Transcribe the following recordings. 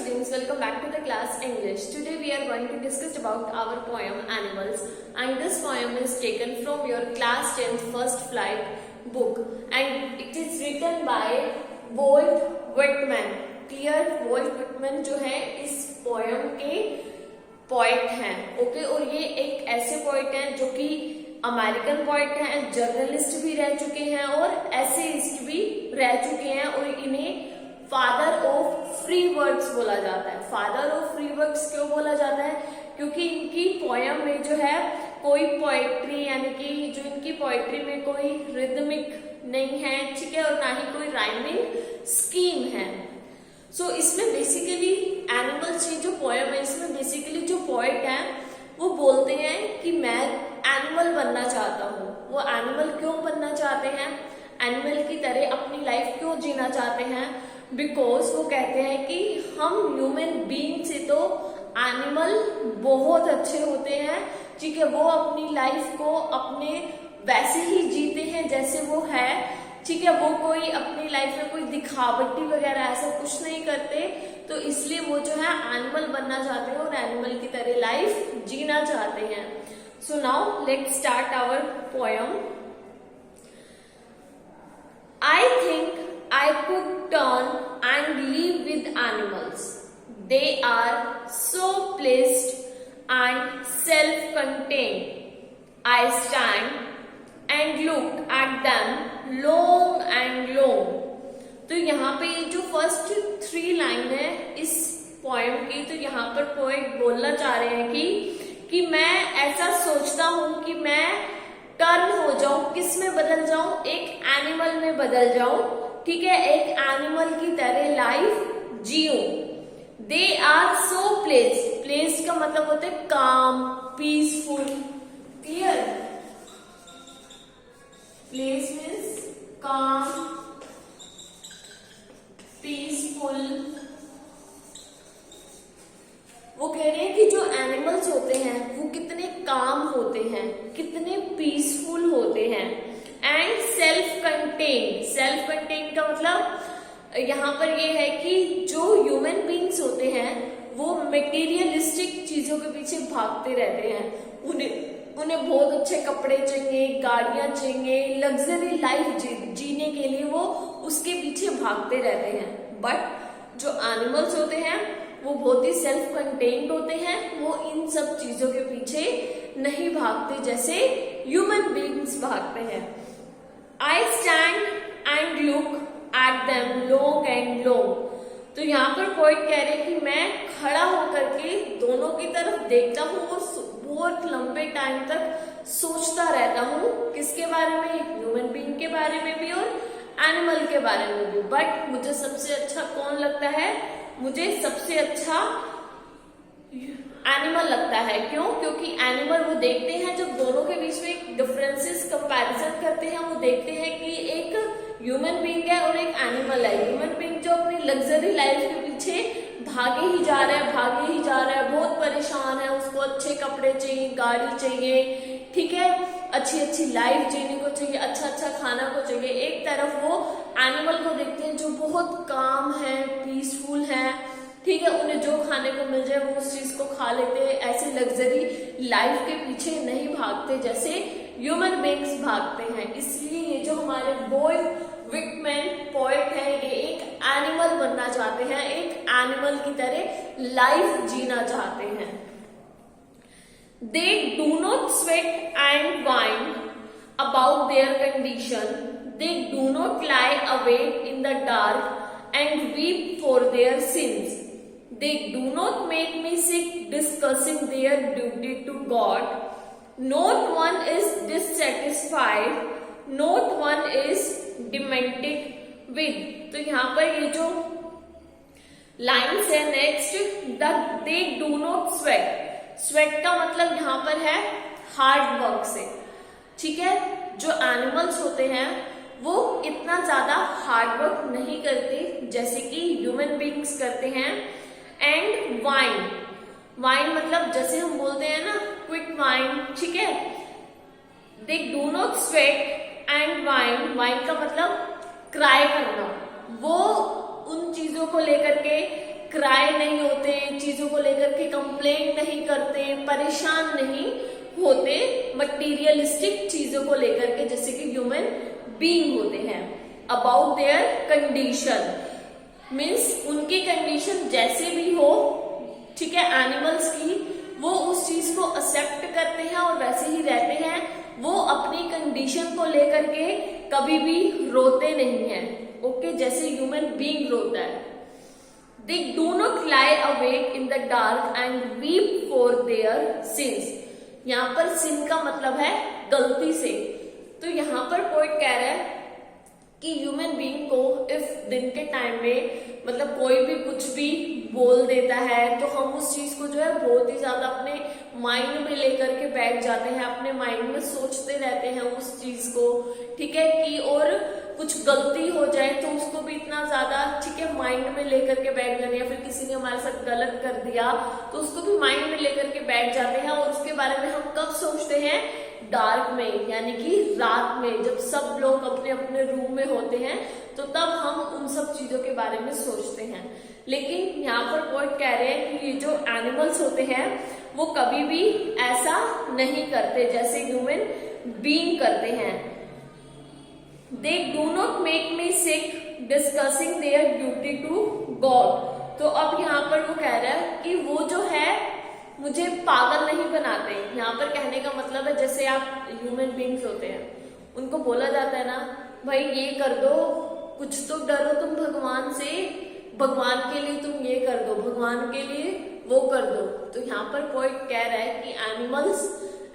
students, welcome back to the class English. Today we are going to discuss about our poem Animals, and this poem is taken from your class 10th First Flight book and it is written by Walt Whitman. Clear, Walt Whitman जो है इस poem के poet हैं, okay. और ये एक ऐसे poet हैं जो कि अमेरिकन पोएट हैं, जर्नलिस्ट भी रह चुके हैं और एसेइस्ट भी रह चुके हैं, और इन्हें फादर ऑफ फ्री वर्ड्स बोला जाता है। फादर ऑफ फ्री वर्ड्स क्यों बोला जाता है? क्योंकि इनकी पोएम में जो है कोई पोएट्री, यानी कि जो इनकी पोएट्री में कोई रिदमिक नहीं है, ठीक है, और ना ही कोई राइमिंग स्कीम है। सो इसमें बेसिकली एनिमल्स की जो पोएम है, इसमें बेसिकली जो पोएट है वो बोलते हैं कि मैं एनिमल बनना चाहता हूँ। वो एनिमल क्यों बनना चाहते हैं, एनिमल की तरह अपनी लाइफ क्यों जीना चाहते हैं? बिकॉज वो कहते हैं कि हम ह्यूमन बीइंग से तो एनिमल बहुत अच्छे होते हैं, ठीक है। वो अपनी लाइफ को अपने वैसे ही जीते हैं जैसे वो है, ठीक है। वो कोई अपनी लाइफ में कोई दिखावटी वगैरह ऐसा कुछ नहीं करते, तो इसलिए वो जो है एनिमल बनना चाहते हैं और एनिमल की तरह लाइफ जीना चाहते हैं। So now let's start our poem. I think I could turn and live with animals. They are so pleased and self-contained. I stand and look at them long and long. तो यहाँ पे ये जो first 3 line है इस poem की, तो यहाँ पर पोएट बोलना चाह रहे हैं कि मैं ऐसा सोचता हूँ कि मैं टर्न हो जाऊं, किस में बदल जाऊं? एक एनिमल में बदल जाऊं, ठीक है, एक एनिमल की तरह लाइफ जीऊं। They are so placid, placid का मतलब होता है calm, peaceful, clear. Placid means calm, peaceful. वो कह रहे हैं कि जो एनिमल्स होते हैं वो कितने काम होते हैं, कितने पीसफुल होते हैं, and self contain. Self contain का मतलब यहाँ पर ये है कि जो ह्यूमन बीइंग्स होते हैं वो मटेरियलिस्टिक चीजों के पीछे भागते रहते हैं। उन्हें बहुत अच्छे कपड़े चाहिए, गाड़ियां चाहिए, लग्जरी लाइफ जीने के लिए वो उसके पीछे भागते रहते हैं। बट जो एनिमल्स होते हैं वो बहुत ही सेल्फ कंटेन्ड होते हैं, वो इन सब चीजों के पीछे नहीं भागते जैसे ह्यूमन बीइंग्स भागते हैं। I stand and look at them long and long. तो यहाँ पर पोएट कह रहे हैं कि मैं खड़ा होकर के दोनों की तरफ देखता हूँ और बहुत लंबे टाइम तक सोचता रहता हूँ। किसके बारे में? ह्यूमन बीइंग के बारे में भी और एनिमल के बारे में भी। बट मुझे सबसे अच्छा कौन लगता है? मुझे सबसे अच्छा एनिमल लगता है। क्यों? क्योंकि एनिमल वो देखते हैं, जब दोनों के बीच में एक डिफरेंसेस कंपैरिजन करते हैं, वो देखते हैं कि एक ह्यूमन बीइंग है और एक एनिमल है। ह्यूमन बीइंग जो अपनी लग्जरी लाइफ के पीछे भागे ही जा रहा है, भागे ही जा रहा है, बहुत परेशान है, उसको अच्छे कपड़े चाहिए, गाड़ी चाहिए, ठीक है, अच्छी अच्छी लाइफ जीने को चाहिए, अच्छा अच्छा खाना को चाहिए। एक तरफ वो एनिमल को देखते हैं जो बहुत काम है, पीसफुल है, ठीक है, उन्हें जो खाने को मिल जाए वो उस चीज को खा लेते हैं। ऐसे लग्जरी लाइफ के पीछे नहीं भागते जैसे ह्यूमन बीइंग्स भागते हैं। इसलिए ये जो हमारे वॉल्ट विटमैन पोएट है, ये एक एनिमल बनना चाहते हैं, एक एनिमल की तरह लाइफ जीना चाहते हैं। They do not sweat and whine about their condition. They do not lie awake in the dark and weep for their sins. They do not make me sick discussing their duty to God. Not one is dissatisfied. Not one is demented with. तो यहाँ पर ये जो lines है next, they do not sweat. Sweat का मतलब यहाँ पर है हार्ड वर्क से, ठीक है। जो एनिमल्स होते हैं वो इतना ज्यादा हार्ड वर्क नहीं करते जैसे कि ह्यूमन बीइंग्स करते हैं। एंड वाइन, वाइन मतलब जैसे हम बोलते हैं ना, क्विक वाइन, ठीक है। दे do not sweat and wine, wine का मतलब क्राई करना। वो उन चीजों को लेकर के क्राई नहीं होते, चीजों को लेकर के कंप्लेंट नहीं करते, परेशान नहीं होते मटीरियलिस्टिक चीजों को लेकर के, जैसे कि ह्यूमन बीइंग होते हैं। अबाउट देयर कंडीशन मीन्स उनकी कंडीशन जैसे भी हो, ठीक है, एनिमल्स की, वो उस चीज को एक्सेप्ट करते हैं और वैसे ही रहते हैं। वो अपनी कंडीशन को लेकर के कभी भी रोते नहीं हैं, ओके, जैसे ह्यूमन बीइंग रोता है। दे do not lie awake in the dark and weep for their since. यहाँ पर सिन का मतलब है गलती से। तो यहाँ पर पोएट कह रहा है कि ह्यूमन बीइंग को इफ दिन के टाइम में मतलब कोई भी कुछ भी बोल देता है तो हम उस चीज को जो है बहुत ही ज्यादा अपने माइंड में लेकर के बैठ जाते हैं, अपने माइंड में सोचते रहते हैं उस चीज को, ठीक है, कि और कुछ गलती हो जाए तो उसको भी इतना ज्यादा, ठीक है, माइंड में लेकर के बैठ जाते हैं, या फिर किसी ने हमारे साथ गलत कर दिया तो उसको भी माइंड में लेकर के बैठ जाते हैं। और उसके बारे में हम कब सोचते हैं? डार्क में, यानी कि रात में, जब सब लोग अपने अपने रूम में होते हैं तो तब हम उन सब चीजों के बारे में सोचते हैं। लेकिन यहाँ पर पोएट कह रहे हैं कि ये जो एनिमल्स होते हैं वो कभी भी ऐसा नहीं करते जैसे ह्यूमन बीइंग करते हैं। They do not make me sick discussing their duty to God. तो अब यहाँ पर वो कह रहा है कि वो जो है मुझे पागल नहीं बनाते। यहाँ पर कहने का मतलब है जैसे आप ह्यूमन बीइंग्स होते हैं, उनको बोला जाता है ना भाई ये कर दो, कुछ तो डरो तुम भगवान से, भगवान के लिए तुम ये कर दो, भगवान के लिए वो कर दो। तो यहाँ पर पोएट कह रहा है कि एनिमल्स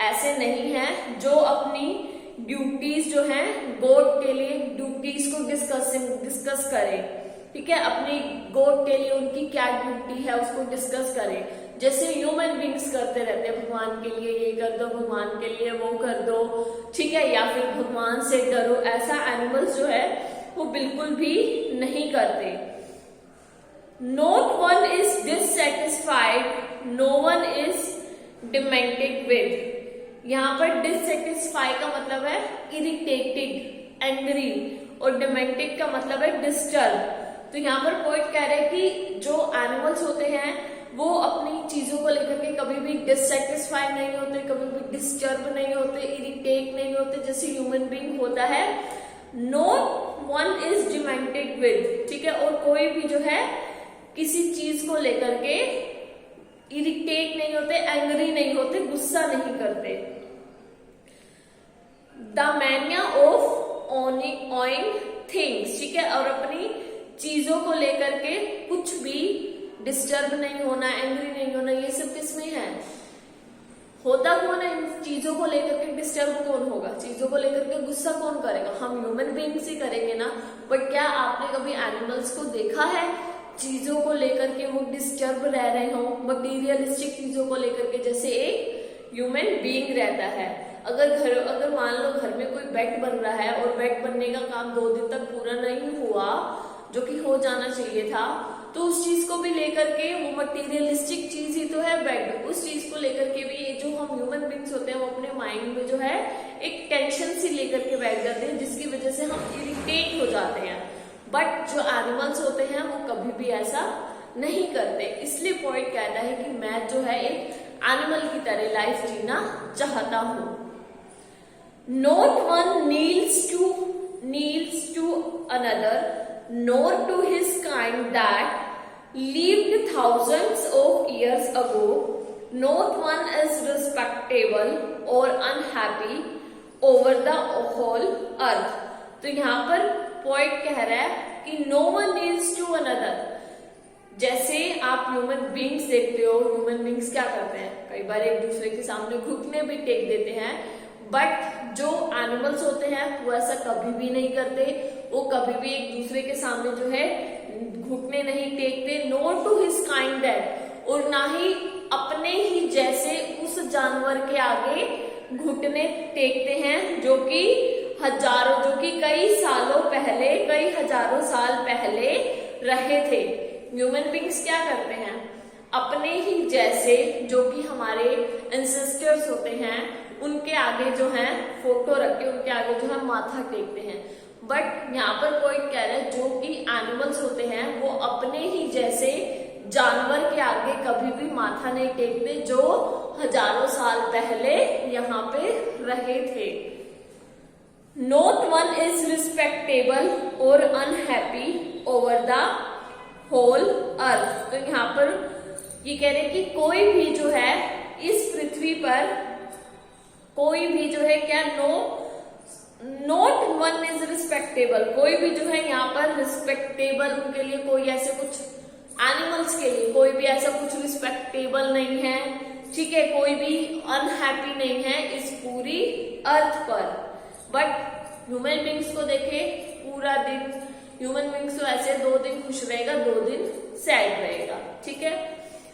ऐसे नहीं हैं जो अपनी ड्यूटीज जो हैं गॉड के लिए ड्यूटीज को डिस्कस करें, ठीक है, अपनी गॉड के लिए उनकी क्या ड्यूटी है उसको डिस्कस करें, जैसे ह्यूमन बीइंग्स करते रहते हैं, भगवान के लिए ये कर दो, भगवान के लिए वो कर दो, ठीक है, या फिर भगवान से डरो। ऐसा एनिमल्स जो है वो बिल्कुल भी नहीं करते। Not one is dissatisfied, no one is demented with. यहाँ पर डिससेटिस्फाई का मतलब है इरिटेटेड, एंग्री, और डिमेंटेड का मतलब है डिस्टर्ब। तो यहाँ पर पोएट कह रहे हैं कि जो एनिमल्स होते हैं वो अपनी चीजों को लेकर के कभी भी डिससेटिस्फाई नहीं होते, कभी भी डिस्टर्ब नहीं होते, इरिटेट नहीं होते जैसे ह्यूमन बीइंग होता है। No one is demented with, ठीक है, और कोई भी जो है किसी चीज को लेकर के इरिटेट नहीं होते, एंग्री नहीं होते, गुस्सा नहीं करते। The mania of owing things, ठीक है, और अपनी चीजों को लेकर के कुछ भी डिस्टर्ब नहीं होना, एंग्री नहीं होना, ये सब किसमें है? होता कौन है? इन चीजों को लेकर के डिस्टर्ब कौन होगा? चीजों को लेकर के गुस्सा कौन करेगा? हम ह्यूमन बीइंग्स ही करेंगे ना। बट क्या आपने कभी एनिमल्स को देखा है चीजों को लेकर के वो डिस्टर्ब रह रहे हो, मटीरियलिस्टिक चीजों को लेकर के, जैसे एक ह्यूमन बीइंग रहता है। अगर मान लो घर में कोई बेड बन रहा है और बेड बनने का काम 2 दिन तक पूरा नहीं हुआ, जो कि हो जाना चाहिए था, तो उस चीज को भी लेकर के, वो मटीरियलिस्टिक चीज ही तो है बेड, उस चीज को लेकर के भी ये जो हम ह्यूमन बीइंग्स होते हैं वो अपने माइंड में जो है एक टेंशन सी लेकर के बैठ जाते हैं, जिसकी वजह से हम इरिटेट हो जाते हैं। बट जो एनिमल्स होते हैं वो कभी भी ऐसा नहीं करते। इसलिए पोएट कहता है कि मैं जो है एक एनिमल की तरह लाइफ जीना चाहता हूं। Not one kneels to another nor to his kind that lived thousands of years ago. Not one is respectable or unhappy over the whole earth. तो यहाँ पर पोएट कह रहा है कि no one needs to another। जैसे आप human beings देखते हो, ह्यूमन बीइंग्स क्या करते हैं, कई बार एक दूसरे के सामने घुटने भी टेक देते हैं, बट जो एनिमल्स होते हैं वो ऐसा कभी भी नहीं करते। वो कभी भी एक दूसरे के सामने जो है घुटने नहीं टेकते। No to his kind that, और ना ही अपने ही जैसे उस जानवर के आगे घुटने टेकते हैं जो कि कई सालों पहले, कई हजारों साल पहले रहे थे। ह्यूमन बीइंग्स क्या करते हैं? अपने ही जैसे जो कि हमारे एंसेस्टर्स होते हैं उनके आगे जो है फोटो रख के उनके आगे जो है माथा टेकते हैं। बट यहाँ पर कोई कह रहा है जो कि एनिमल्स होते हैं वो अपने ही जैसे जानवर के आगे कभी भी माथा नहीं टेकते जो हजारों साल पहले यहाँ पे रहे थे। नॉट वन इज रिस्पेक्टेबल और unhappy over the whole earth. तो यहाँ पर ये कह रहे कि कोई भी जो है इस पृथ्वी पर, कोई भी जो है क्या, नॉट वन इज रिस्पेक्टेबल, कोई भी जो है यहाँ पर रिस्पेक्टेबल, उनके लिए कोई ऐसे कुछ, एनिमल्स के लिए कोई भी ऐसा कुछ रिस्पेक्टेबल नहीं है, ठीक है, कोई भी अनहैप्पी नहीं है इस पूरी अर्थ पर। बट ह्यूमन बींग्स को देखे, पूरा दिन ह्यूमन बींग्स तो ऐसे 2 दिन खुश रहेगा, 2 दिन सैड रहेगा, ठीक है।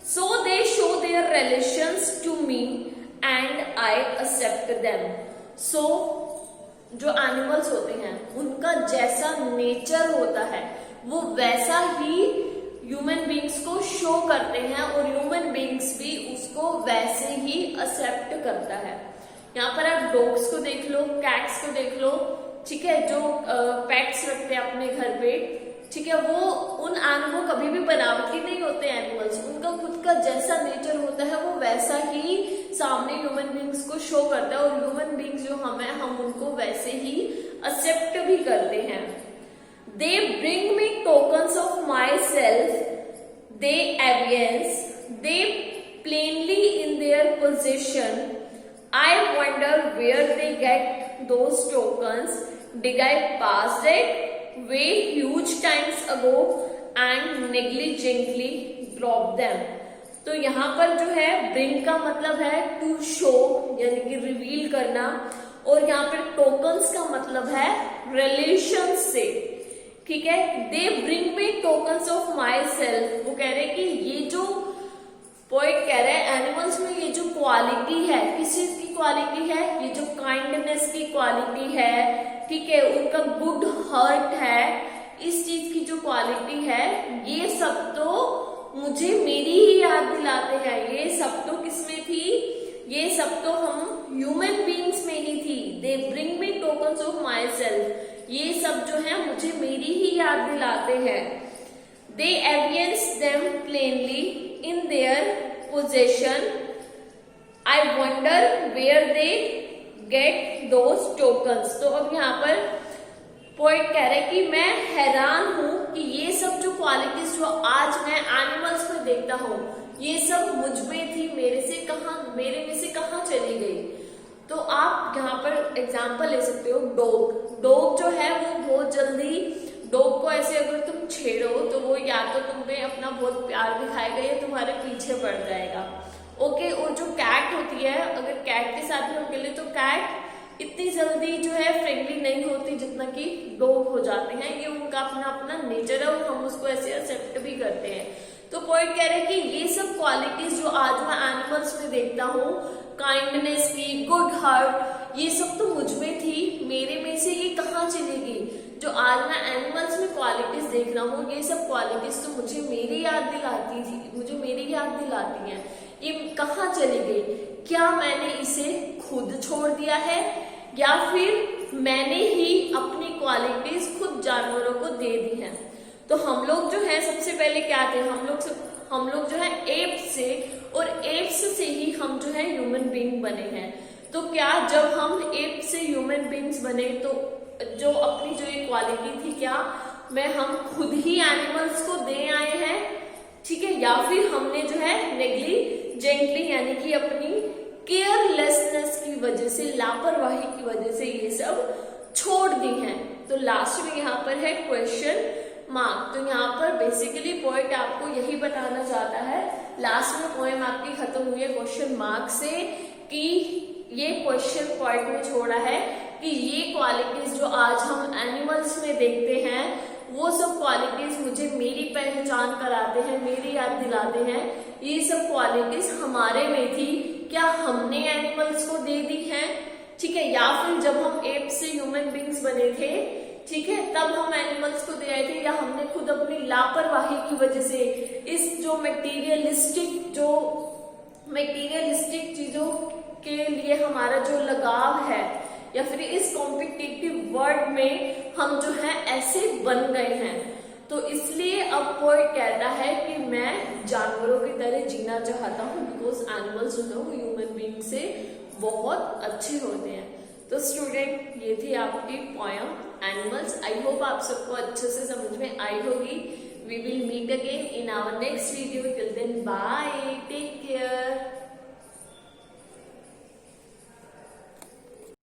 So they show their relations to me and I accept them. So जो एनिमल्स होते हैं उनका जैसा नेचर होता है वो वैसा ही ह्यूमन बींग्स को शो करते हैं और ह्यूमन बींग्स भी उसको वैसे ही एक्सेप्ट करता है। यहाँ पर आप डॉग्स को देख लो, कैट्स को देख लो, ठीक है, जो पेट्स रखते हैं अपने घर पे, ठीक है, वो उन एनिमल कभी भी बनावटी नहीं होते एनिमल्स, उनका खुद का जैसा नेचर होता है वो वैसा ही सामने ह्यूमन बींग्स को शो करता है और ह्यूमन बींग्स जो हम उनको वैसे ही एक्सेप्ट भी करते हैं। They bring me tokens of my self, they evince, they plainly in their position, I wonder where they get those tokens, did I pass it way huge times ago and negligently drop them। तो यहाँ पर जो है bring का मतलब है to show यानी कि रिवील करना, और यहाँ पर tokens का मतलब है relations से, ठीक है। they bring me tokens of myself, वो कह रहे कि ये जो पोएट कह रहे हैं एनिमल्स में ये जो क्वालिटी है, किस चीज की क्वालिटी है, ये जो काइंडनेस की क्वालिटी है, ठीक है, उनका गुड हार्ट है, इस चीज की जो क्वालिटी है, ये सब तो मुझे मेरी ही याद दिलाते हैं। ये सब तो किसमें थी, ये सब तो हम ह्यूमन बींग्स में ही थी। दे bring me tokens of my self, ये सब जो है मुझे मेरी ही याद दिलाते हैं। They evince them plainly in their possession, I wonder where they get those tokens. तो अब यहाँ पर पोएट कह रहे कि मैं हैरान हूं कि ये सब जो क्वालिटीज जो आज मैं एनिमल्स में देखता हूँ ये सब मुझ में थी, मेरे में से कहाँ चली गई। तो आप यहाँ पर एग्जाम्पल ले सकते हो डॉग जो है वो बहुत जल्दी, डॉग को ऐसे अगर तुम छेड़ो तो वो या तो तुम्हें अपना बहुत प्यार दिखाएगा या तुम्हारे पीछे पड़ जाएगा, ओके। और जो कैट होती है, अगर कैट के साथ में हम खेले तो कैट इतनी जल्दी जो है फ्रेंडली नहीं होती जितना कि डॉग हो जाते हैं। ये उनका अपना अपना नेचर है और हम उसको ऐसे एक्सेप्ट भी करते हैं। तो पॉइंट कह रहे हैं कि ये सब क्वालिटीज जो आज मैं एनिमल्स में देखता हूँ, काइंडनेस की, गुड हार्ट, ये सब तो मुझ में थी, मेरे में से ये कहाँ चलेगी। जो आज मैं एनिमल्स में क्वालिटीज देख रहा हूँ, ये सब क्वालिटीज तो मुझे मेरी याद दिलाती थी, मुझे मेरी याद दिलाती हैं, ये कहाँ चली गई। क्या मैंने इसे खुद छोड़ दिया है या फिर मैंने ही अपनी क्वालिटीज खुद जानवरों को दे दी हैं। तो हम लोग जो है सबसे पहले क्या थे, हम लोग जो है एप्स से, और एप्स से ही हम जो है ह्यूमन बीइंग बने हैं। तो क्या जब हम एप्स से ह्यूमन बीइंग्स बने तो जो अपनी जो ये क्वालिटी थी, क्या हम खुद ही एनिमल्स को दे आए हैं, ठीक है, या फिर हमने जो है नेग्लिजेंटली यानी कि अपनी केयरलेसनेस की वजह से, लापरवाही की वजह से ये सब छोड़ दी हैं। तो लास्ट में यहाँ पर है क्वेश्चन मार्क। तो यहाँ पर बेसिकली पॉइंट आपको यही बताना चाहता है, लास्ट में पोएम आपकी खत्म हुई है क्वेश्चन मार्क से, कि ये क्वेश्चन पॉइंट में छोड़ा है कि ये क्वालिटीज जो आज हम एनिमल्स में देखते हैं वो सब क्वालिटीज मुझे मेरी पहचान कराते हैं, मेरी याद दिलाते हैं। ये सब क्वालिटीज हमारे में थी, क्या हमने एनिमल्स को दे दी हैं, ठीक है, या फिर जब हम एप से ह्यूमन बींग्स बने थे, ठीक है, तब हम एनिमल्स को दे आए थे, या हमने खुद अपनी लापरवाही की वजह से इस जो मटेरियलिस्टिक चीजों के लिए हमारा जो लगाव है, या फिर इस कॉम्पिटिटिव वर्ल्ड में हम जो है ऐसे बन गए हैं। तो इसलिए अब पोएट कहता है कि मैं जानवरों की तरह जीना चाहता हूँ, बिकॉज एनिमल्स जो है वो ह्यूमन बीइंग से बहुत अच्छे होते हैं। तो स्टूडेंट, ये थी आपकी पोयम एनिमल्स। आई होप आप सबको अच्छे से समझ में आई होगी। We will meet again in our next video. Till then bye.